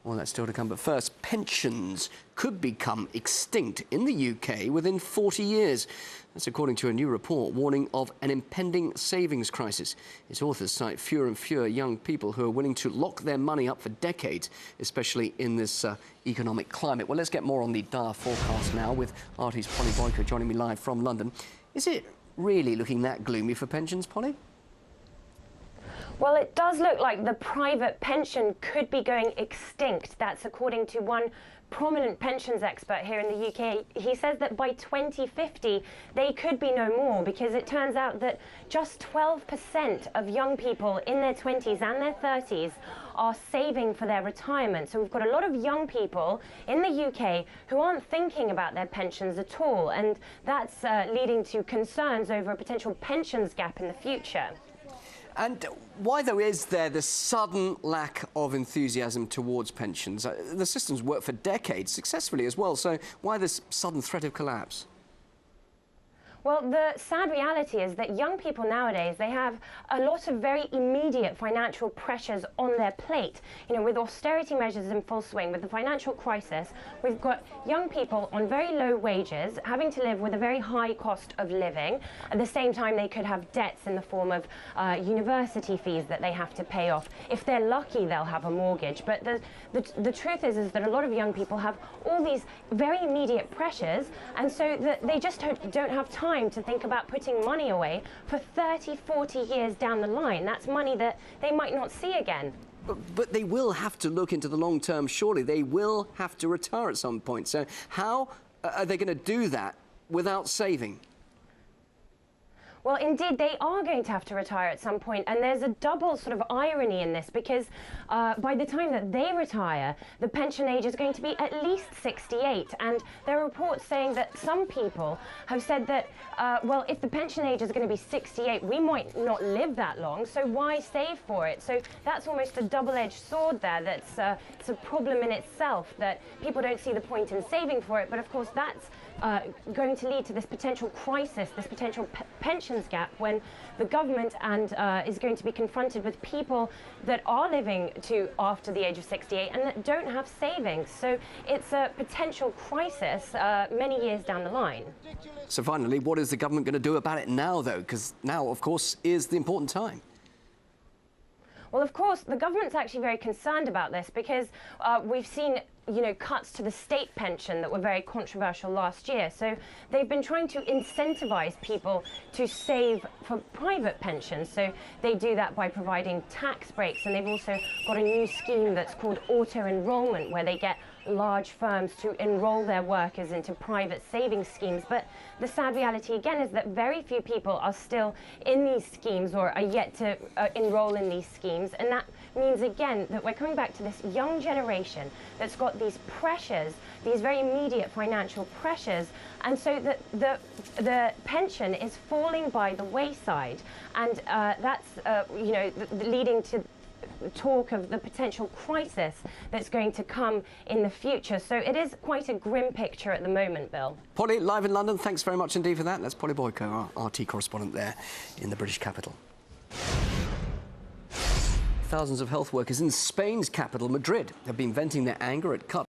Well, that's still to come. But first, pensions could become extinct in the UK within 40 years. That's according to a new report warning of an impending savings crisis. Its authors cite fewer and fewer young people who are willing to lock their money up for decades, especially in this economic climate. Well, let's get more on the dire forecast now with RT's Polly Boyko joining me live from London. Is it really looking that gloomy for pensions, Polly? Well, it does look like the private pension could be going extinct. That's according to one prominent pensions expert here in the UK. He says that by 2050, they could be no more, because it turns out that just 12% of young people in their 20s and their 30s are saving for their retirement. So we've got a lot of young people in the UK who aren't thinking about their pensions at all, and that's leading to concerns over a potential pensions gap in the future. And why, though, is there the sudden lack of enthusiasm towards pensions? The system's worked for decades, successfully as well, so why this sudden threat of collapse? Well, the sad reality is that young people nowadays, they have a lot of very immediate financial pressures on their plate. You know, with austerity measures in full swing, with the financial crisis, we've got young people on very low wages having to live with a very high cost of living. At the same time, they could have debts in the form of university fees that they have to pay off. If they're lucky, they'll have a mortgage. But the truth is that a lot of young people have all these very immediate pressures, and so that they just don't have time to think about putting money away for 30, 40 years down the line. That's money that they might not see again. But they will have to look into the long term, surely. They will have to retire at some point. So how are they going to do that without saving? Well, indeed, they are going to have to retire at some point, and there's a double sort of irony in this, because by the time that they retire, the pension age is going to be at least 68, and there are reports saying that some people have said that, well, if the pension age is going to be 68, we might not live that long, so why save for it? So that's almost a double-edged sword there. That's it's a problem in itself, that people don't see the point in saving for it, but of course that's going to lead to this potential crisis, this potential pensions gap, when the government is going to be confronted with people that are living to after the age of 68 and that don't have savings. So it's a potential crisis many years down the line. So finally, what is the government going to do about it now, though? Because now, of course, is the important time. Well, of course, the government's actually very concerned about this, because we've seen, you know, cuts to the state pension that were very controversial last year. So they've been trying to incentivize people to save for private pensions. So they do that by providing tax breaks, and they've also got a new scheme that's called auto-enrollment, where they get large firms to enroll their workers into private savings schemes. But the sad reality again is that very few people are still in these schemes or are yet to enroll in these schemes, and that means again that we're coming back to this young generation that's got these pressures, these very immediate financial pressures, and so that the pension is falling by the wayside, and that's you know, leading to talk of the potential crisis that's going to come in the future. So it is quite a grim picture at the moment, Bill. Polly, live in London, thanks very much indeed for that. That's Polly Boyko, our RT correspondent there in the British capital. Thousands of health workers in Spain's capital, Madrid, have been venting their anger at cuts